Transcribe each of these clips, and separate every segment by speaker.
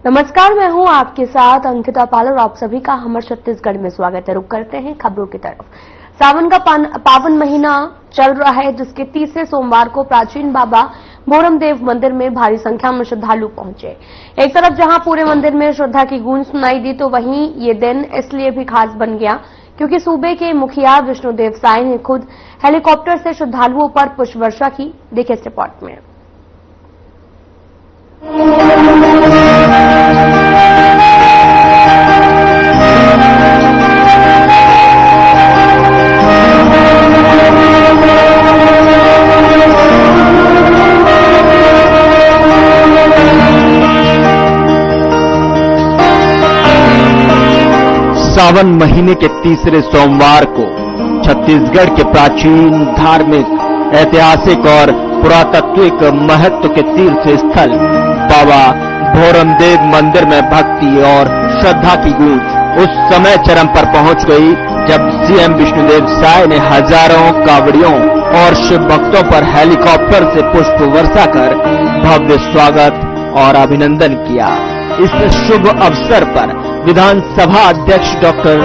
Speaker 1: नमस्कार, मैं हूं आपके साथ अंकिता पाल और आप सभी का हमर छत्तीसगढ़ में स्वागत है। रुक करते हैं खबरों की तरफ। सावन का पावन महीना चल रहा है, जिसके तीसरे सोमवार को प्राचीन बाबा भोरमदेव मंदिर में भारी संख्या में श्रद्धालु पहुंचे। एक तरफ जहां पूरे मंदिर में श्रद्धा की गूंज सुनाई दी, तो वहीं ये दिन इसलिए भी खास बन गया क्योंकि सूबे के मुखिया विष्णुदेव साय ने खुद हेलीकॉप्टर से श्रद्धालुओं पर पुष्प वर्षा की। देखिए इस रिपोर्ट में।
Speaker 2: सावन महीने के तीसरे सोमवार को छत्तीसगढ़ के प्राचीन, धार्मिक, ऐतिहासिक और पुरातात्विक महत्व के तीर्थ स्थल बाबा भोरमदेव मंदिर में भक्ति और श्रद्धा की गूंज उस समय चरम पर पहुंच गई जब सीएम विष्णुदेव साय ने हजारों कावड़ियों और शिव भक्तों पर हेलीकॉप्टर से पुष्प वर्षा कर भव्य स्वागत और अभिनंदन किया। इस शुभ अवसर पर विधानसभा अध्यक्ष डॉक्टर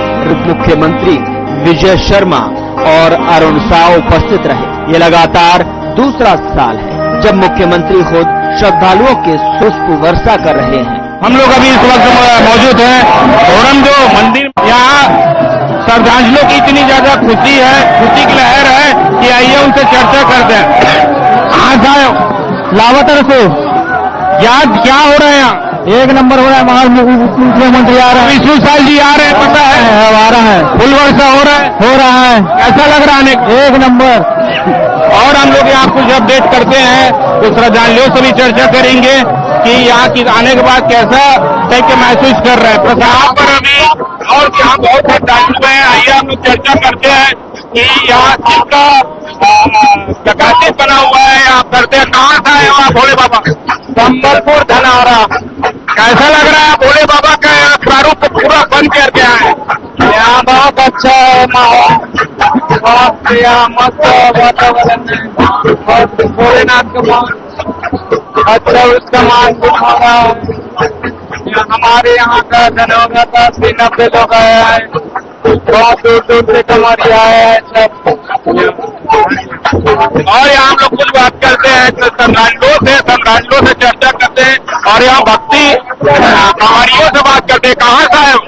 Speaker 2: मुख्यमंत्री विजय शर्मा और अरुण साव उपस्थित रहे। ये लगातार दूसरा साल है जब मुख्यमंत्री खुद श्रद्धालुओं के पुष्प वर्षा कर रहे हैं।
Speaker 3: हम लोग अभी इस वक्त मौजूद हैं भोरम जो मंदिर, यहाँ श्रद्धालुओं की इतनी ज्यादा खुशी है, खुशी की लहर है कि आइए उनसे चर्चा करते हैं। कहाँ से आए हो? लावातर से। याद क्या हो रहा है यहाँ?
Speaker 4: एक नंबर हो रहा है। मुख्यमंत्री आ रहे हैं,
Speaker 3: विष्णु साय जी आ रहे हैं, पता है
Speaker 4: आ रहा है,
Speaker 3: फुल वर्षा हो रहा है। कैसा लग रहा है?
Speaker 4: एक नंबर।
Speaker 3: और हम लोग यहाँ कुछ अपडेट करते हैं, तो श्रद्धालुओं से भी चर्चा करेंगे कि यहाँ की आने के बाद कैसा टाइप के महसूस कर रहे हैं। यहाँ पर अभी और यहाँ बहुत श्रद्धालु हैं, आइए हम लोग चर्चा करते हैं कि यहाँ जिसका प्रकाशित बना हुआ है, यहाँ करते हैं। कहाँ से आए वहाँ भोले बाबा? संबलपुर धनौरा। कैसा लग रहा है भोले बाबा का प्रारूप को पूरा बंद करके आए? यहाँ बहुत अच्छा है माहौल, बहुत यहाँ मस्त वातावरण है, बहुत भोलेनाथ का अच्छा उसका मान हो रहा है। हमारे यहाँ का धनौरा का 90 लोग आया है, बहुत दूर दूर से कमरिया है सब। और यहाँ हम लोग कुछ बात करते हैं श्रद्धालुओं से चर्चा करते हैं और यहाँ भक्ति कहानियों से बात करते हैं। कहाँ से आए हो?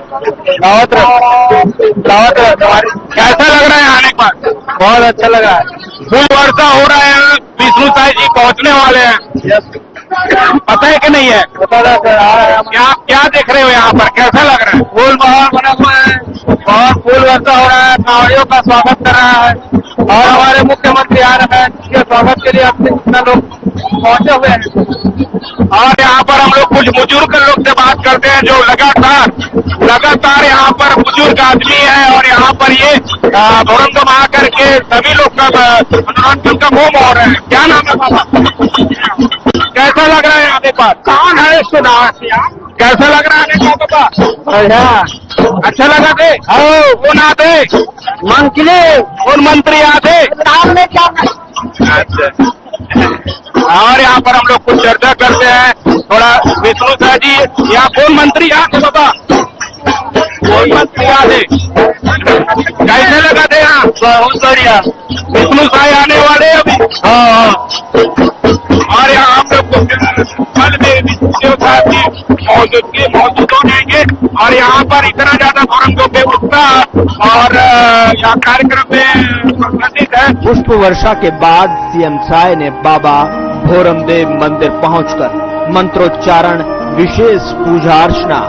Speaker 3: लावत। कैसा लग रहा है आने के बाद?
Speaker 4: बहुत अच्छा लग रहा है।
Speaker 3: फुल वर्षा हो रहा है, विष्णु साय जी पहुँचने वाले हैं, पता है कि नहीं है? क्या देख रहे हो यहाँ पर? कैसा लग रहा है?
Speaker 4: फूल माहौल बना हुआ है, बहुत फूल वर्षा हो रहा है, कावड़ियों का स्वागत कर रहा है और हमारे मुख्यमंत्री आ रहे हैं, जिसके स्वागत के लिए अपने कितना लोग पहुंचे हुए हैं।
Speaker 3: और यहाँ पर हम लोग कुछ बुजुर्ग लोग से बात करते हैं जो लगातार यहाँ पर बुजुर्ग आदमी है और यहाँ पर ये भोरमदेव आकर के सभी लोग का मनोरंजन का मोह हो रहे हैं। क्या नाम है बाबा? कैसा लग रहा है आने पर? कौन है सुना? कैसा लग रहा है बाबा? अच्छा लगा थे? कौन आते? मंत्री आते? अच्छा। और यहाँ पर हम लोग कुछ चर्चा करते हैं थोड़ा। विष्णु साय जी, यहाँ कौन मंत्री आते बाबा? कौन मंत्री आते? कैसे लगा थे यहाँ?
Speaker 4: बहुत बढ़िया।
Speaker 3: विष्णु साय आने वाले अभी। और यहाँ हम लोग कल में विष्णुदेव साहब की मौजूद हो जाएंगे और यहाँ पर इतना ज्यादा भोरमदेव पे उत्साह और यहाँ कार्यक्रम में प्रदर्शित है।
Speaker 2: पुष्प वर्षा के बाद सीएम साय ने बाबा भोरमदेव मंदिर पहुंचकर मंत्रोच्चारण, विशेष पूजा अर्चना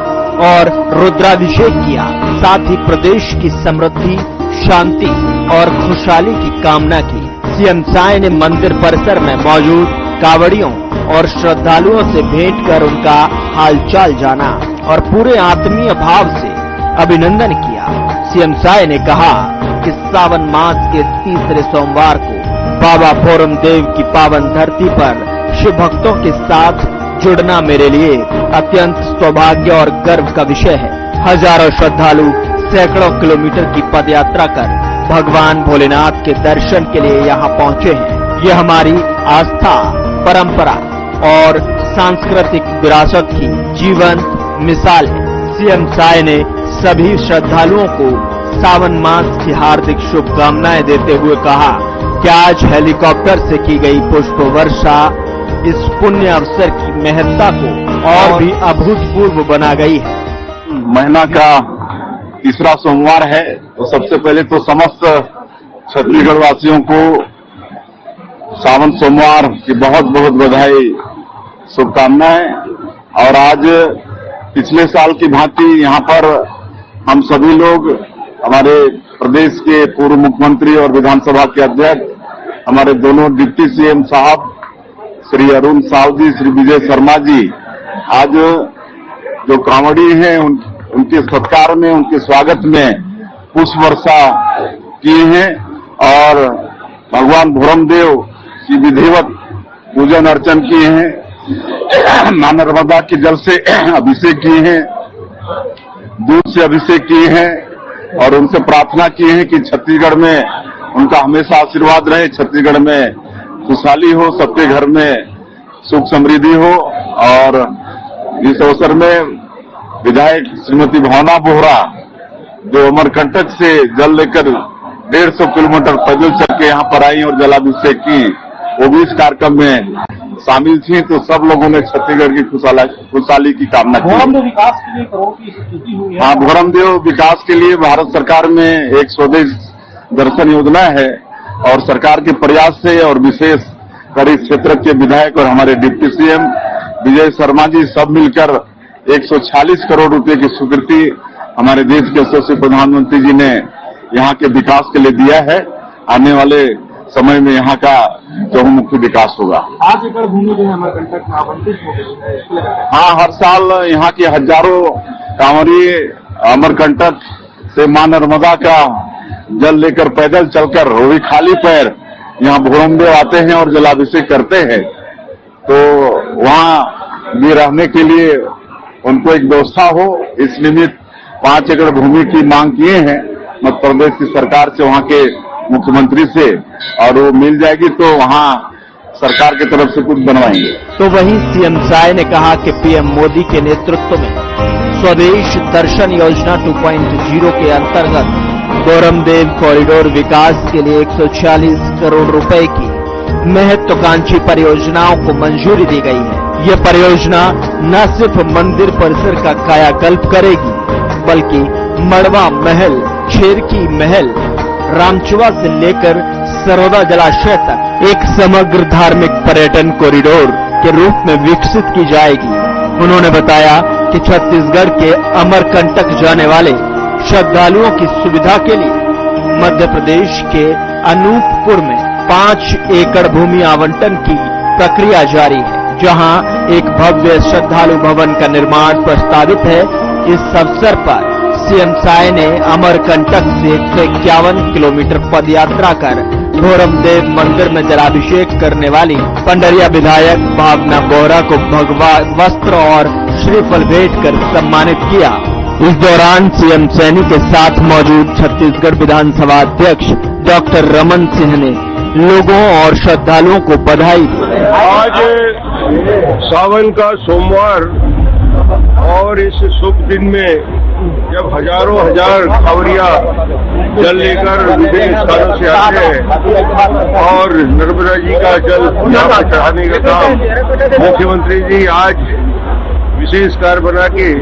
Speaker 2: और रुद्राभिषेक किया। साथ ही प्रदेश की समृद्धि, शांति और खुशहाली की कामना की। सीएम साय ने मंदिर परिसर में मौजूद कावड़ियों और श्रद्धालुओं से भेंट कर उनका हालचाल जाना और पूरे आत्मीय भाव से अभिनंदन किया। सीएम साय ने कहा कि सावन मास के तीसरे सोमवार को बाबा भोरमदेव की पावन धरती पर शिव भक्तों के साथ जुड़ना मेरे लिए अत्यंत सौभाग्य और गर्व का विषय है। हजारों श्रद्धालु सैकड़ों किलोमीटर की पदयात्रा कर भगवान भोलेनाथ के दर्शन के लिए यहाँ पहुँचे हैं। ये हमारी आस्था, परंपरा और सांस्कृतिक विरासत की जीवंत मिसाल है। सीएम साय ने सभी श्रद्धालुओं को सावन मास की हार्दिक शुभकामनाएं देते हुए कहा कि आज हेलीकॉप्टर से की गई पुष्प वर्षा इस पुण्य अवसर की महत्ता को और भी अभूतपूर्व बना गई है।
Speaker 5: महीना का तीसरा सोमवार है, तो सबसे पहले तो समस्त छत्तीसगढ़ वासियों को सावन सोमवार की बहुत बहुत बधाई, शुभकामनाएं। और आज पिछले साल की भांति यहाँ पर हम सभी लोग, हमारे प्रदेश के पूर्व मुख्यमंत्री और विधानसभा के अध्यक्ष, हमारे दोनों डिप्टी सीएम साहब श्री अरुण साव जी, श्री विजय शर्मा जी, आज जो कांवड़ी हैं उनके सत्कार में, उनके स्वागत में पुष्प वर्षा किए हैं और भगवान भोरमदेव की विधिवत पूजन अर्चन किए हैं। मां नर्मदा के जल से अभिषेक किए हैं, दूध से अभिषेक किए हैं और उनसे प्रार्थना की है कि छत्तीसगढ़ में उनका हमेशा आशीर्वाद रहे, छत्तीसगढ़ में खुशहाली हो, सबके घर में सुख समृद्धि हो। और इस अवसर में विधायक श्रीमती भावना बोहरा, जो अमरकंटक से जल लेकर 150 किलोमीटर पैदल चल के यहाँ पर आई और जलाभिषेक की, वो भी इस कार्यक्रम में शामिल थी। तो सब लोगों ने छत्तीसगढ़ की खुशहाली की कामना की।
Speaker 6: भोरमदेव विकास के लिए करोड़ की स्थिति हुई है।
Speaker 5: हाँ, भोरमदेव विकास के लिए भारत सरकार में एक स्वदेश दर्शन योजना है और सरकार के प्रयास से और विशेष कर इस क्षेत्र के विधायक और हमारे डिप्टी सीएम विजय शर्मा जी सब मिलकर 146 करोड़ रुपए की स्वीकृति हमारे देश के यशस्वी प्रधानमंत्री जी ने यहाँ के विकास के लिए दिया है। आने वाले समय में यहाँ का चहुमुखी विकास होगा।
Speaker 6: 5 एकड़ भूमि जो है अमरकंटक में आवंटित हो गई है।
Speaker 5: हाँ, हर साल यहाँ के हजारों कांवरिये अमरकंटक से मां नर्मदा का जल लेकर पैदल चलकर, वो भी खाली पैर, यहाँ भोरमदेव आते हैं और जलाभिषेक करते हैं। तो वहाँ भी रहने के लिए उनको एक व्यवस्था हो, इस निमित्त 5 एकड़ भूमि की मांग किए हैं मध्य प्रदेश की सरकार से, वहाँ के मुख्यमंत्री से, और वो मिल जाएगी तो वहाँ सरकार की तरफ से कुछ बनवाएंगे।
Speaker 2: तो वहीं सीएम साय ने कहा कि पीएम मोदी के नेतृत्व में स्वदेश दर्शन योजना 2.0 के अंतर्गत भोरमदेव कॉरिडोर विकास के लिए 146 करोड़ रुपए की महत्वाकांक्षी परियोजनाओं को मंजूरी दी गई है। ये परियोजना न सिर्फ मंदिर परिसर का कायाकल्प करेगी, बल्कि मड़वा महल, छेरकी महल, रामचुआ से लेकर सरोदा जलाशय तक एक समग्र धार्मिक पर्यटन कॉरिडोर के रूप में विकसित की जाएगी। उन्होंने बताया कि छत्तीसगढ़ के अमरकंटक जाने वाले श्रद्धालुओं की सुविधा के लिए मध्य प्रदेश के अनूपपुर में 5 एकड़ भूमि आवंटन की प्रक्रिया जारी है, जहां एक भव्य श्रद्धालु भवन का निर्माण प्रस्तावित है। इस अवसर पर सीएम साय ने अमरकंटक से 151 किलोमीटर पदयात्रा कर भोरमदेव मंदिर में जलाभिषेक करने वाली पंडरिया विधायक भावना बोहरा को भगवा वस्त्र और श्रीफल भेंट कर सम्मानित किया। इस दौरान सीएम सैनी के साथ मौजूद छत्तीसगढ़ विधानसभा अध्यक्ष डॉक्टर रमन सिंह ने लोगों और श्रद्धालुओं को बधाई दी।
Speaker 7: आज सावन का सोमवार और इस शुभ दिन में जब हजारों हजार कांवरिया जल लेकर विभिन्न स्थानों से आते हैं और नर्मदा जी का जल चढ़ाने का काम मुख्यमंत्री जी आज विशेष कार बना के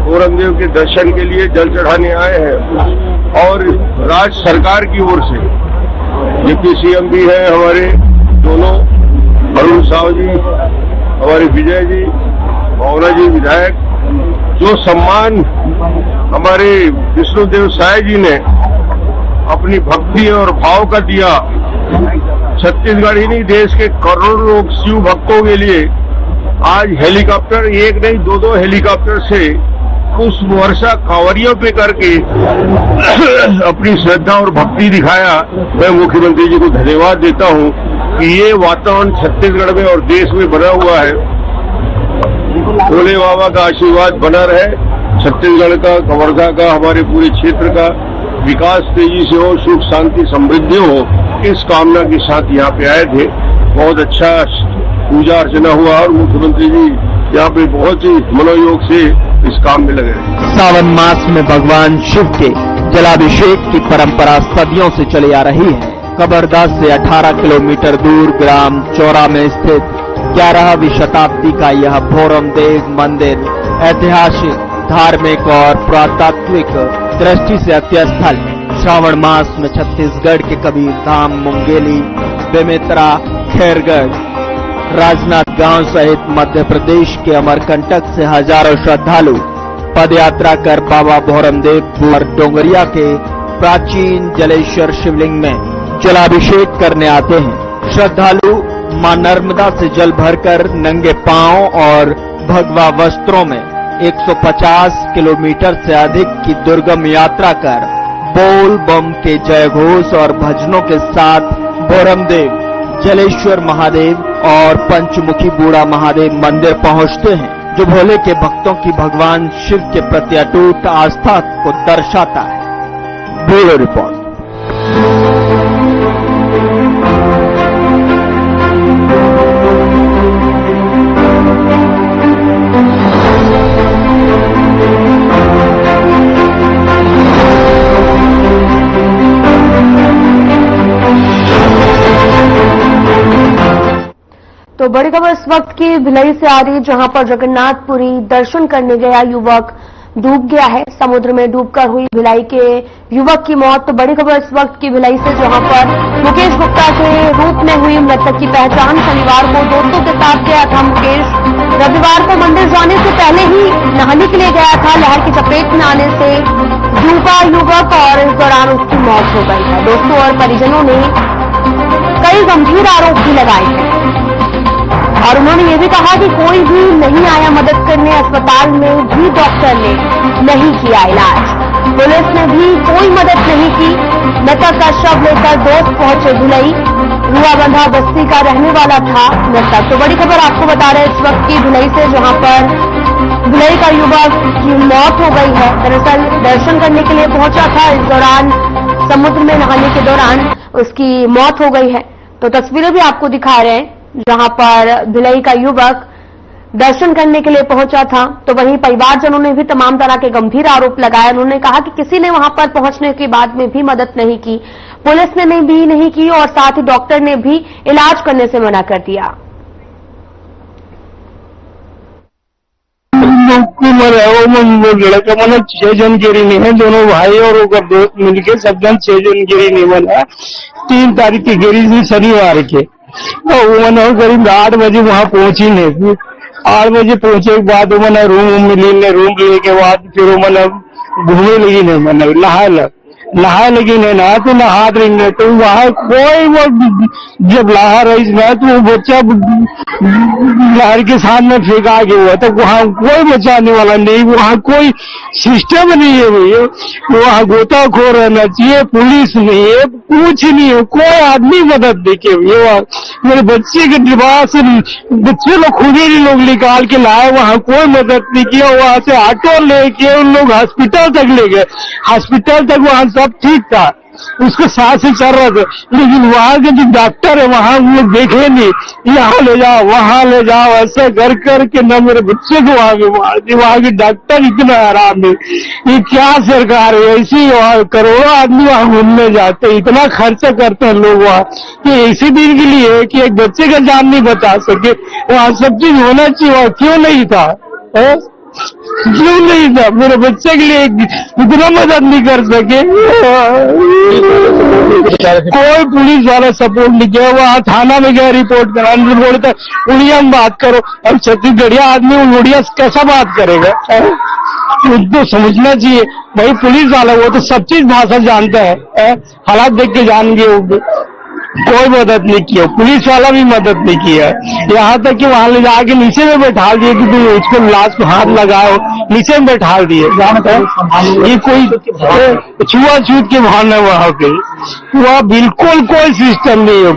Speaker 7: भोरमदेव के दर्शन के लिए जल चढ़ाने आए हैं। और राज्य सरकार की ओर से डिप्टी सीएम भी है हमारे दोनों, अरुण साव जी, हमारे विजय जी, भावना जी विधायक, जो सम्मान हमारे विष्णुदेव साय जी ने अपनी भक्ति और भाव का दिया, छत्तीसगढ़ ही नहीं देश के करोड़ों लोग शिव भक्तों के लिए आज हेलीकॉप्टर, एक नहीं 2-2 हेलीकॉप्टर से पुष्प वर्षा कांवरियों पे करके अपनी श्रद्धा और भक्ति दिखाया। मैं मुख्यमंत्री जी को धन्यवाद देता हूं कि ये वातावरण छत्तीसगढ़ में और देश में बना हुआ है। भोले बाबा का आशीर्वाद बना रहे, छत्तीसगढ़ का, कवर्धा का, हमारे पूरे क्षेत्र का विकास तेजी से हो, सुख शांति समृद्धि हो, इस कामना के साथ यहाँ पे आए थे। बहुत अच्छा पूजा अर्चना हुआ और मुख्यमंत्री जी यहाँ पे बहुत ही मनोयोग से इस काम में लगे।
Speaker 2: सावन मास में भगवान शिव के जलाभिषेक की परंपरा सदियों से चली आ रही है। कबरदा से 18 किलोमीटर दूर ग्राम चौरा में स्थित 11वीं शताब्दी का यह भोरमदेव मंदिर ऐतिहासिक, धार्मिक और पुरातात्विक दृष्टि से अत्यंत स्थल है। श्रावण मास में छत्तीसगढ़ के कबीर धाम, मुंगेली, बेमेतरा, खैरगढ़, राजनांदगांव सहित मध्य प्रदेश के अमरकंटक से हजारों श्रद्धालु पदयात्रा कर बाबा भोरमदेव और डोंगरिया के प्राचीन जलेश्वर शिवलिंग में जलाभिषेक करने आते हैं। श्रद्धालु मां नर्मदा से जल भरकर नंगे पांव और भगवा वस्त्रों में 150 किलोमीटर से अधिक की दुर्गम यात्रा कर बोल बम के जयघोष और भजनों के साथ भोरमदेव, जलेश्वर महादेव और पंचमुखी बूढ़ा महादेव मंदिर पहुंचते हैं, जो भोले के भक्तों की भगवान शिव के प्रति अटूट आस्था को दर्शाता है। Bureau report.
Speaker 1: तो बड़ी खबर इस वक्त की भिलाई से आ रही है, जहां पर जगन्नाथपुरी दर्शन करने गया युवक डूब गया है। समुद्र में डूबकर हुई भिलाई के युवक की मौत। तो बड़ी खबर इस वक्त की भिलाई से, जहां पर मुकेश गुप्ता के रूप में हुई मृतक की पहचान शनिवार को दोस्तों के साथ किया था मुकेश। रविवार को मंदिर जाने से पहले ही नहाने के लिए गया था। लहर की चपेट में आने से डूबा युवक और इस दौरान उसकी मौत हो गई है। दोस्तों और परिजनों ने कई गंभीर आरोप भी लगाए हैं और उन्होंने ये भी कहा कि कोई भी नहीं आया मदद करने। अस्पताल में भी डॉक्टर ने नहीं किया इलाज, पुलिस ने भी कोई मदद नहीं की। मृतक का शव लेकर दोस्त पहुंचे भिलाई। रुआबंधा बस्ती का रहने वाला था मृतक। तो बड़ी खबर आपको बता रहे हैं इस वक्त की भिलाई से, जहां पर भिलाई का युवक की मौत हो गई है। दरअसल दर्शन करने के लिए पहुंचा था, इस दौरान समुद्र में नहाने के दौरान उसकी मौत हो गई है। तो तस्वीरें भी आपको दिखा रहे हैं, जहां पर भिलाई का युवक दर्शन करने के लिए पहुंचा था। तो वहीं परिवारजनों ने भी तमाम तरह के गंभीर आरोप लगाए। उन्होंने कहा कि किसी ने वहां पर पहुंचने के बाद में भी मदद नहीं की, पुलिस ने भी नहीं की और साथ ही डॉक्टर ने भी इलाज करने से मना कर दिया।
Speaker 8: लड़का मना 6 जन गिरी नहीं है, दोनों भाई और उनका दोस्त मिलके सब जन 6 जन गिरी नहीं बना। 3 तारीख की गिरी थी शनिवार के, तो वो करीब 8 बजे वहाँ पहुंची नहीं। 8 बजे पहुंचे के बाद वो रूम मिली, रूम लेने के बाद फिर वो घूमने लगी नहीं, नहा लगी नहीं, नहा तो नहा रही नहीं। तो वहाँ कोई वो जब नहा रही ना तो वो बच्चा लहर के साथ में फेंका गया हुआ, तो वहाँ कोई बचाने वाला नहीं, वहाँ कोई सिस्टम नहीं है भैया। वहाँ गोताखोर रहना चाहिए, पुलिस नहीं है, कुछ नहीं है, कोई आदमी मदद नहीं किया भैया। मेरे बच्चे के लिबास बच्चे लोग खुद ही लोग निकाल के लाए, वहाँ कोई मदद नहीं किया। वहाँ से ऑटो लेके उन लोग हॉस्पिटल तक ले गए, हॉस्पिटल तक वहाँ सब ठीक था, उसको सांस से चल रहा था। लेकिन वहाँ के जो डॉक्टर है वहाँ वो लोग देखे नहीं, यहाँ ले जाओ वहाँ ले जाओ, ऐसे कर करके न मेरे बच्चे को वहाँ के डॉक्टर इतना आराम है। ये क्या सरकार है ऐसी? करोड़ों आदमी वहाँ घूमने जाते हैं, इतना खर्चा करते हैं लोग वहाँ, कि इसी दिन के लिए कि एक बच्चे का जान नहीं बचा सके। वहाँ सब चीज होना चाहिए, क्यों नहीं था? क्यों नहीं था? मेरे बच्चे के लिए इतना मदद नहीं कर सके, कोई पुलिस वाला सपोर्ट नहीं किया। वहाँ थाना में गया रिपोर्ट कराने, बोलता उड़िया में बात करो। अब छत्तीसगढ़िया आदमी उड़िया कैसा बात करेगा? उनको समझना चाहिए भाई, पुलिस वाला वो तो सब चीज भाषा जानता है, हालात देख के जान गए। कोई मदद नहीं किया, पुलिस वाला भी मदद नहीं किया। यहाँ तक कि वहां ले जाके नीचे में बैठा दिए कि तुम उसको लाश को हाथ लगाओ, नीचे में बैठा दिए। ये कोई छुआछूत के भान है वहाँ पे, वहाँ बिल्कुल कोई सिस्टम नहीं है।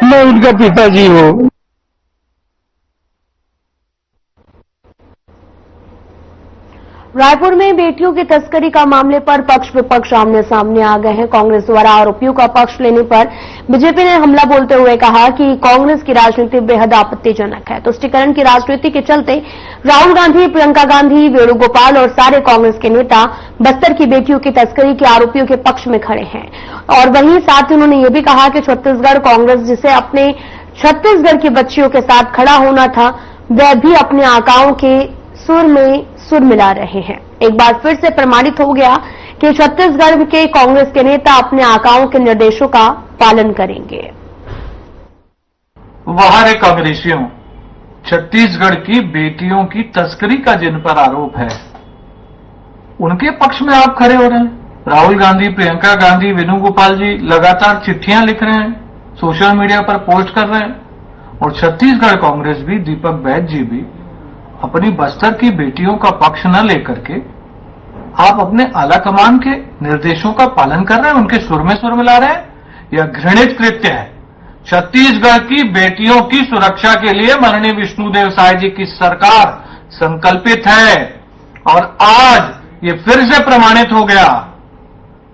Speaker 8: मैं उनका पिताजी हो।
Speaker 1: रायपुर में बेटियों की तस्करी का मामले पर पक्ष विपक्ष आमने सामने आ गए हैं। कांग्रेस द्वारा आरोपियों का पक्ष लेने पर बीजेपी ने हमला बोलते हुए कहा कि कांग्रेस की राजनीति बेहद आपत्तिजनक है। तुष्टीकरण की राजनीति के चलते राहुल गांधी, प्रियंका गांधी, वेणुगोपाल और सारे कांग्रेस के नेता बस्तर की बेटियों की तस्करी के आरोपियों के पक्ष में खड़े हैं। और वहीं साथ ही उन्होंने ये भी कहा कि छत्तीसगढ़ कांग्रेस जिसे अपने छत्तीसगढ़ की बच्चियों के साथ खड़ा होना था, वह भी अपने आकाओं के सुर में सुर मिला रहे हैं। एक बार फिर से प्रमाणित हो गया कि छत्तीसगढ़ के कांग्रेस के नेता अपने आकाओं के निर्देशों का पालन करेंगे।
Speaker 9: वहां कांग्रेसियों छत्तीसगढ़ की बेटियों की तस्करी का जिन पर आरोप है, उनके पक्ष में आप खड़े हो रहे हैं। राहुल गांधी, प्रियंका गांधी, वेणुगोपाल जी लगातार चिट्ठियां लिख रहे हैं, सोशल मीडिया पर पोस्ट कर रहे हैं, और छत्तीसगढ़ कांग्रेस भी, दीपक बैज जी भी अपनी बस्तर की बेटियों का पक्ष न लेकर के आप अपने आला कमान के निर्देशों का पालन कर रहे हैं, उनके सुर में सुर मिला रहे हैं। यह घृणित कृत्य है। छत्तीसगढ़ की बेटियों की सुरक्षा के लिए माननीय विष्णुदेव साय जी की सरकार संकल्पित है, और आज ये फिर से प्रमाणित हो गया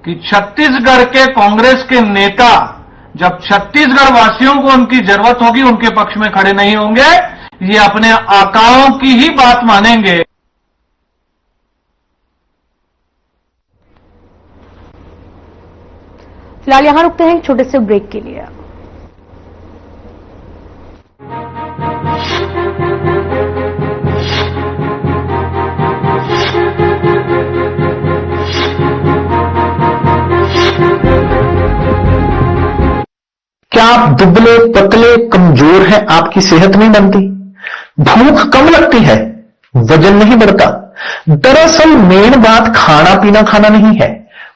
Speaker 9: कि छत्तीसगढ़ के कांग्रेस के नेता जब छत्तीसगढ़ वासियों को उनकी जरूरत होगी, उनके पक्ष में खड़े नहीं होंगे, ये अपने आकाओं की ही बात मानेंगे।
Speaker 1: फिलहाल यहां रुकते हैं एक छोटे से ब्रेक के लिए।
Speaker 10: क्या आप दुबले पतले कमजोर हैं? आपकी सेहत नहीं बनती, भूख कम लगती है, वजन नहीं बढ़ता? दरअसल मेन बात खाना पीना खाना नहीं है,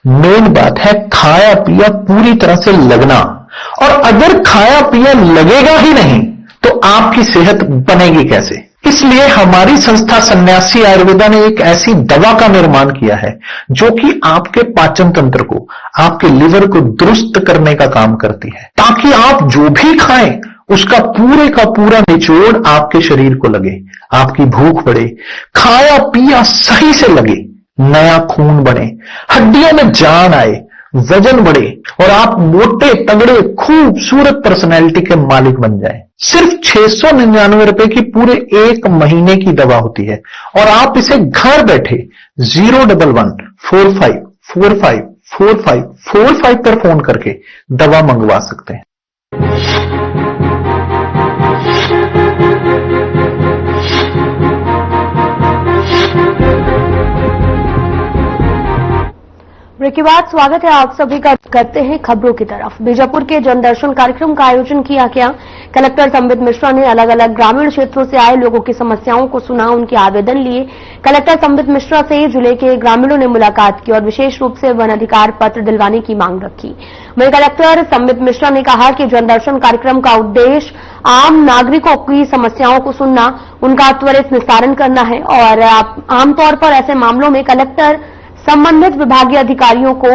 Speaker 10: मेन बात है खाया पिया पूरी तरह से लगना। और अगर खाया पिया लगेगा ही नहीं तो आपकी सेहत बनेगी कैसे? इसलिए हमारी संस्था सन्यासी आयुर्वेदा ने एक ऐसी दवा का निर्माण किया है जो कि आपके पाचन तंत्र को, आपके लिवर को दुरुस्त करने का काम करती है, ताकि आप जो भी खाएं उसका पूरे का पूरा निचोड़ आपके शरीर को लगे, आपकी भूख बढ़े, खाया पिया सही से लगे, नया खून बने, हड्डियों में जान आए, वजन बढ़े और आप मोटे तगड़े खूबसूरत पर्सनैलिटी के मालिक बन जाएं। सिर्फ 699 रुपए की पूरे 1 महीने की दवा होती है और आप इसे घर बैठे 01145454545 पर फोन करके दवा मंगवा सकते हैं।
Speaker 1: ब्रेक के बाद स्वागत है आप सभी का। करते हैं खबरों की तरफ। बीजापुर के जनदर्शन कार्यक्रम का आयोजन किया गया। कलेक्टर संबित मिश्रा ने अलग अलग ग्रामीण क्षेत्रों से आए लोगों की समस्याओं को सुना, उनके आवेदन लिए। कलेक्टर संबित मिश्रा से जिले के ग्रामीणों ने मुलाकात की और विशेष रूप से वन अधिकार पत्र दिलवाने की मांग रखी। वहीं कलेक्टर संबित मिश्रा ने कहा कि जनदर्शन कार्यक्रम का उद्देश्य आम नागरिकों की समस्याओं को सुनना, उनका त्वरित निस्तारण करना है और आमतौर पर ऐसे मामलों में कलेक्टर संबंधित विभागीय अधिकारियों को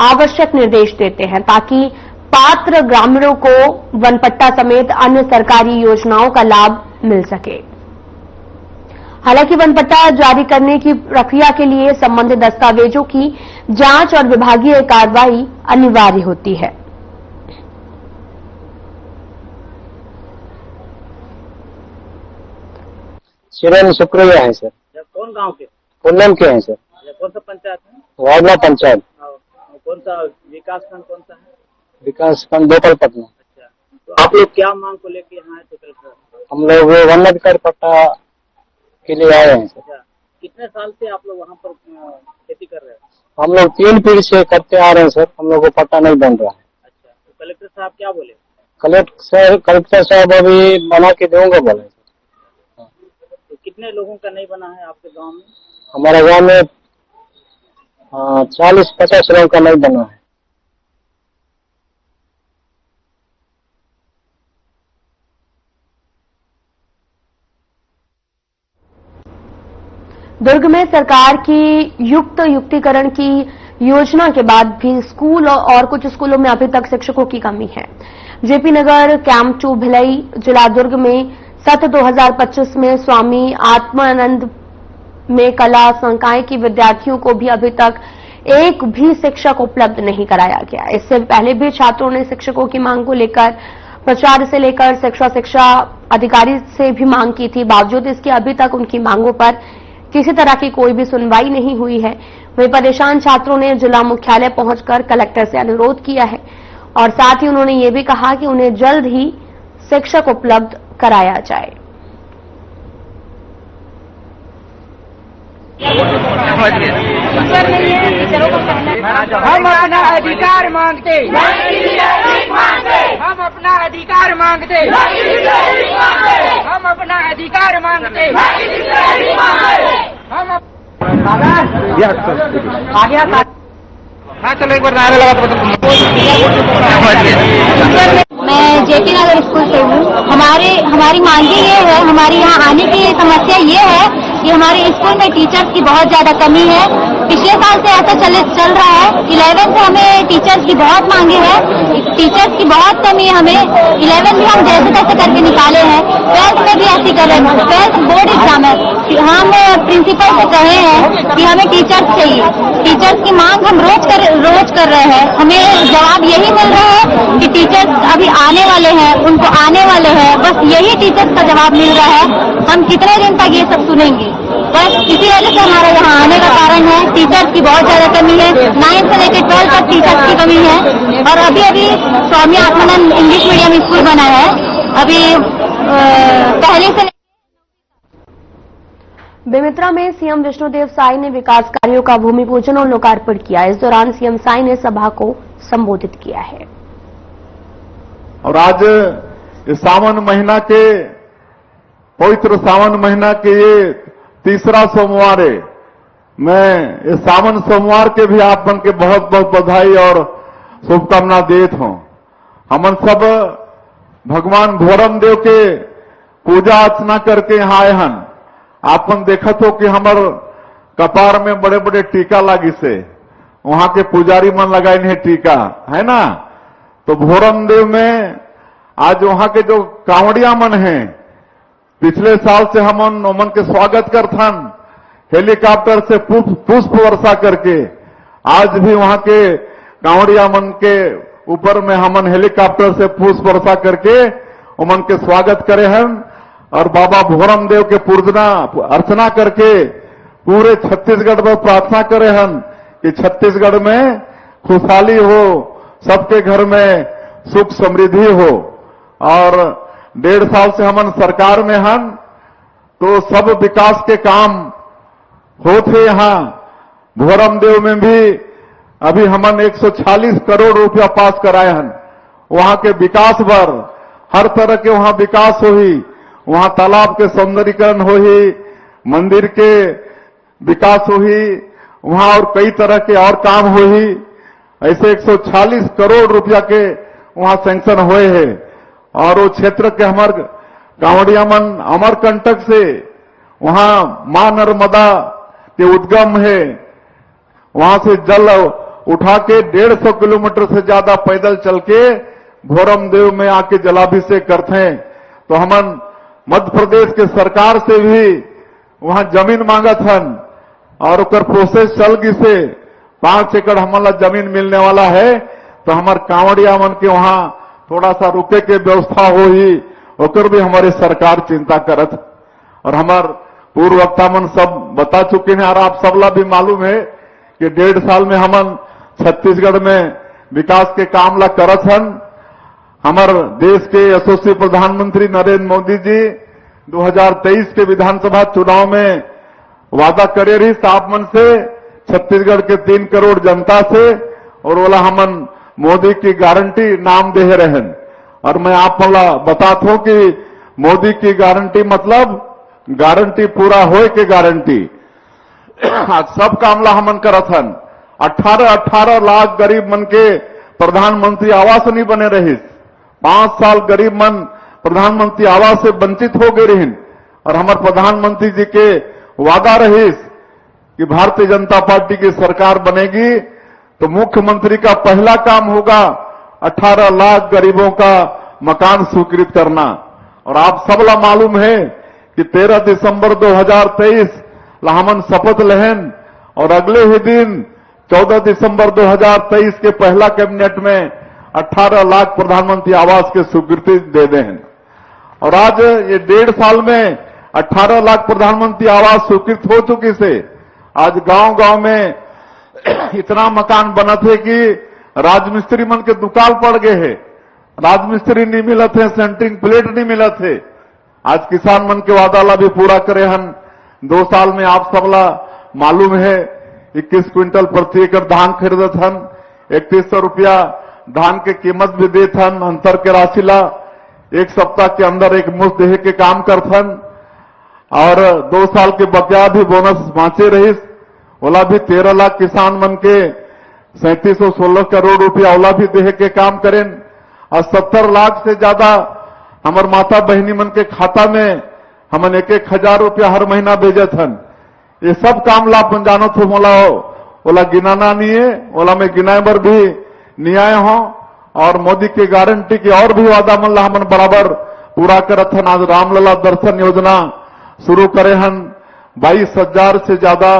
Speaker 1: आवश्यक निर्देश देते हैं ताकि पात्र ग्रामीणों को वन पट्टा समेत अन्य सरकारी योजनाओं का लाभ मिल सके। हालांकि वन पट्टा जारी करने की प्रक्रिया के लिए संबंधित दस्तावेजों की जांच और विभागीय कार्रवाई अनिवार्य होती है।
Speaker 8: चिरन शुक्रिया है सर।
Speaker 6: कौन गांव के?
Speaker 8: पूनम के हैं सर।
Speaker 6: कौन सा पंचायत है?
Speaker 8: वाडला पंचायत।
Speaker 6: कौन सा विकास खंड कौन सा है?
Speaker 8: विकास खंड गोपालपट्टनम।
Speaker 6: अच्छा, तो आप लोग क्या मांग को लेके यहाँ आए थे कलेक्टर?
Speaker 8: हम लोग वन अधिकार पट्टा के लिए आए हैं सर।
Speaker 6: अच्छा, कितने साल से आप लोग वहाँ पर खेती कर रहे हैं?
Speaker 8: हम लोग 3 पीढ़ी से करते आ रहे हैं सर, हम लोग को पट्टा नहीं बन रहा है।
Speaker 6: अच्छा, तो कलेक्टर साहब क्या बोले?
Speaker 8: कलेक्टर साहब अभी बना के दूंगा बोले।
Speaker 6: तो कितने लोगों का नहीं बना है आपके गाँव में?
Speaker 8: हमारे गाँव में 40-50 लोगों का नहीं बना है।
Speaker 1: दुर्ग में सरकार की युक्तिकरण की योजना के बाद भी स्कूल और कुछ स्कूलों में अभी तक शिक्षकों की कमी है। जेपी नगर, कैंप 2 भिलाई, जिला दुर्ग में सत्र 2025 में स्वामी आत्मानंद में कला संकाय की विद्यार्थियों को भी अभी तक एक भी शिक्षक उपलब्ध नहीं कराया गया। इससे पहले भी छात्रों ने शिक्षकों की मांग को लेकर प्राचार्य से लेकर शिक्षा अधिकारी से भी मांग की थी। बावजूद इसके अभी तक उनकी मांगों पर किसी तरह की कोई भी सुनवाई नहीं हुई है। वहीं परेशान छात्रों ने जिला मुख्यालय पहुंचकर कलेक्टर से अनुरोध किया है और साथ ही उन्होंने ये भी कहा कि उन्हें जल्द ही शिक्षक उपलब्ध कराया जाए।
Speaker 11: हम अपना अधिकार मांगते, हम अपना अधिकार मांगते, हम अपना अधिकार मांगते, हम
Speaker 3: हाँ चलो एक बार नारे लगा तो
Speaker 12: मैं जेपी नगर स्कूल से हूँ। हमारी मांगे ये है, हमारी यहाँ आने की समस्या ये है कि हमारे स्कूल में टीचर्स की बहुत ज्यादा कमी है। पिछले साल से ऐसा चल रहा है। 11 से हमें टीचर्स की बहुत मांगे हैं, टीचर्स की बहुत कमी है हमें। 11 भी हम जैसे तैसे करके निकाले हैं, 12th में भी ऐसी कर रहे हैं। 12th बोर्ड एग्जाम है, हम प्रिंसिपल से कहे हैं कि हमें टीचर्स चाहिए। टीचर्स की मांग हम रोज कर रहे हैं, हमें जवाब यही मिल रहा है कि टीचर्स अभी आने वाले हैं, उनको आने वाले हैं। बस यही टीचर्स का जवाब मिल रहा है। हम कितने दिन तक ये सब सुनेंगे? बस इसी वजह से हमारे यहाँ आने का कारण है। टीचर्स की बहुत ज्यादा कमी है। 9 से लेकर 12 तक टीचर्स की कमी है। और अभी Swami Atmanand English medium school बना है। अभी पहले से
Speaker 1: बेमित्रा में सीएम विष्णुदेव साय ने विकास कार्यों का भूमि पूजन और लोकार्पण किया। इस दौरान सीएम साय ने सभा को संबोधित किया है।
Speaker 5: और आज इस सावन महीना के पवित्र सावन महीना के ये तीसरा सोमवार है। मैं इस सावन सोमवार के भी आप मन के बहुत बहुत बधाई और शुभकामना देत हूं। हमन सब भगवान भोरम देव के पूजा अर्चना करके यहाँ आए हन। आपन देखत हो कि हमर कपार में बड़े बड़े टीका लागी से, वहां के पुजारी मन लगाए है टीका, है ना। तो भोरम देव में आज वहां के जो कांवड़िया मन हैं, पिछले साल से हम उमन के स्वागत करथन हेलीकॉप्टर से पुष्प वर्षा करके। आज भी वहां के कांवड़िया मन के ऊपर में हमन हेलीकॉप्टर से पुष्प वर्षा करके उमन के स्वागत करे हैं और बाबा भोरम देव के पूजना अर्चना करके पूरे छत्तीसगढ़ में प्रार्थना करे हैं कि छत्तीसगढ़ में खुशहाली हो, सबके घर में सुख समृद्धि हो। और 1.5 साल से हमन सरकार में हन तो सब विकास के काम होते यहाँ। भोरम देव में भी अभी हमन 146 करोड़ रुपया पास कराए हन। वहां के विकास पर हर तरह के वहां विकास होही, वहां तालाब के सौंदर्यीकरण होही, मंदिर के विकास होही, वहां और कई तरह के और काम होही। ऐसे 146 करोड़ रुपया के वहां सैंक्शन हुए हैं। और वो क्षेत्र के हमार कांवड़िया मन अमरकंटक से वहां मां नर्मदा के उद्गम है, वहां से जल उठा के 150 किलोमीटर से ज्यादा पैदल चल के भोरम देव में आके जलाभिषेक करते हैं। तो हमन मध्य प्रदेश के सरकार से भी वहां जमीन मांगत हन और उकर प्रोसेस चल गई से 5 एकड़ हमला जमीन मिलने वाला है। तो हमार कांवड़िया मन के वहां थोड़ा सा रुके के व्यवस्था हो ही ओकर भी हमारे सरकार चिंता करत। और हमार पूर्व वक्ता मन सब बता चुके हैं और आप सबला भी मालूम है कि 1.5 साल में हमन छत्तीसगढ़ में विकास के काम ला करत हन। हमार देश के यशस्वी प्रधानमंत्री नरेंद्र मोदी जी 2023 के विधानसभा चुनाव में वादा करे रही आप मन से छत्तीसगढ़ के 3 करोड़ जनता से, और बोला हमन मोदी की गारंटी नाम दे रहन। और मैं आप बोला बताता हूं कि मोदी की गारंटी मतलब गारंटी पूरा होए के गारंटी। आज सब कामला हमन करत हन। 18 लाख गरीब मन के प्रधानमंत्री आवास नहीं बने रही। 5 साल गरीब मन प्रधानमंत्री आवास से वंचित हो गए रही। और हमारे प्रधानमंत्री जी के वादा रही कि भारतीय जनता पार्टी की सरकार बनेगी तो मुख्यमंत्री का पहला काम होगा 18 लाख गरीबों का मकान स्वीकृत करना। और आप सबला मालूम है कि 13 दिसंबर 2023 हमन शपथ लेहन और अगले ही दिन 14 दिसंबर 2023 के पहला कैबिनेट में 18 लाख प्रधानमंत्री आवास के स्वीकृति दे दें। और आज ये 1.5 साल में 18 लाख प्रधानमंत्री आवास स्वीकृत हो चुकी से आज गांव-गांव में इतना मकान बना थे कि राजमिस्त्री मन के दुकाल पड़ गए है। राजमिस्त्री नहीं मिला थे, सेंटरिंग प्लेट नहीं मिला थे। आज किसान मन के वादा ला भी पूरा करे हन। 2 साल में आप सबला मालूम है 21 क्विंटल प्रति एकड़ धान खरीदत हन, 3100 रुपया धान के कीमत भी देत हन। अंतर के राशि ला 1 सप्ताह के अंदर एक मुश्त देहे के काम करथन। और 2 साल के बकाया भी बोनस बाँचे रहीस, ओला भी 13 लाख किसान मन के 3716 करोड़ रुपया ओला भी देहे के काम करें। और 70 लाख से ज्यादा हमार माता बहनी मन के खाता में हमन 1-1 हजार रुपया हर महीना भेजत हन। ये सब काम ला अपन जानो थो मोला ओला गिनाना नहीं है, ओला में गिनाए बर भी नहीं आए हो। और मोदी की गारंटी के और भी वादा मन ला हमन बराबर पूरा करत हन। आज रामलला दर्शन योजना शुरू करे हन, 22,000 से ज्यादा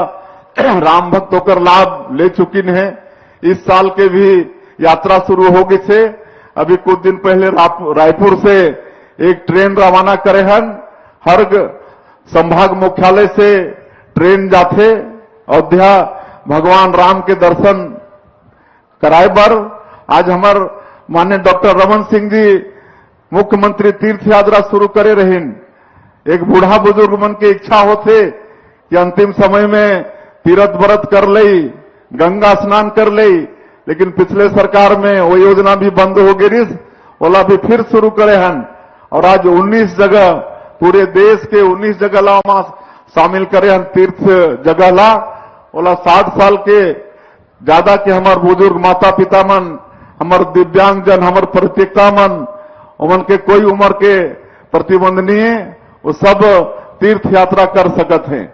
Speaker 5: राम भक्त होकर लाभ ले चुकी है। इस साल के भी यात्रा शुरू होगी से अभी कुछ दिन पहले रायपुर से एक ट्रेन रवाना करे हन। हर संभाग मुख्यालय से ट्रेन जाते अयोध्या भगवान राम के दर्शन कराए बर। आज हमार माननीय डॉक्टर रमन सिंह जी मुख्यमंत्री तीर्थ यात्रा शुरू करे रहीन। एक बूढ़ा बुजुर्ग मन की इच्छा होते कि अंतिम समय में तीर्थ व्रत कर लई, गंगा स्नान कर लई, लेकिन पिछले सरकार में वो योजना भी बंद हो गई, ओला भी फिर शुरू करे हन। और आज 19 जगह पूरे देश के 19 जगह ला शामिल करे हन तीर्थ जगह ला। ओला 60 साल के ज्यादा के हमार बुजुर्ग माता पिता मन, हमार दिव्यांग जन, हमार प्रतिष्ठा मन, उमन के कोई उम्र के प्रतिबंध नहीं है, वो सब तीर्थ यात्रा कर सकत हैं।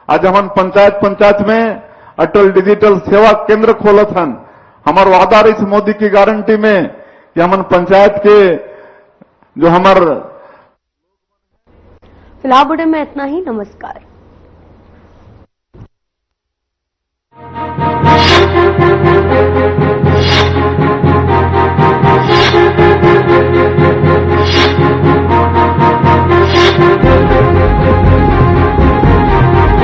Speaker 5: आज हमन पंचायत में अटल डिजिटल सेवा केंद्र खोलत हन। हमार वादा रही मोदी की गारंटी में कि हमन पंचायत के जो हमार
Speaker 1: फिलहाल बुलेटिन में इतना ही। नमस्कार।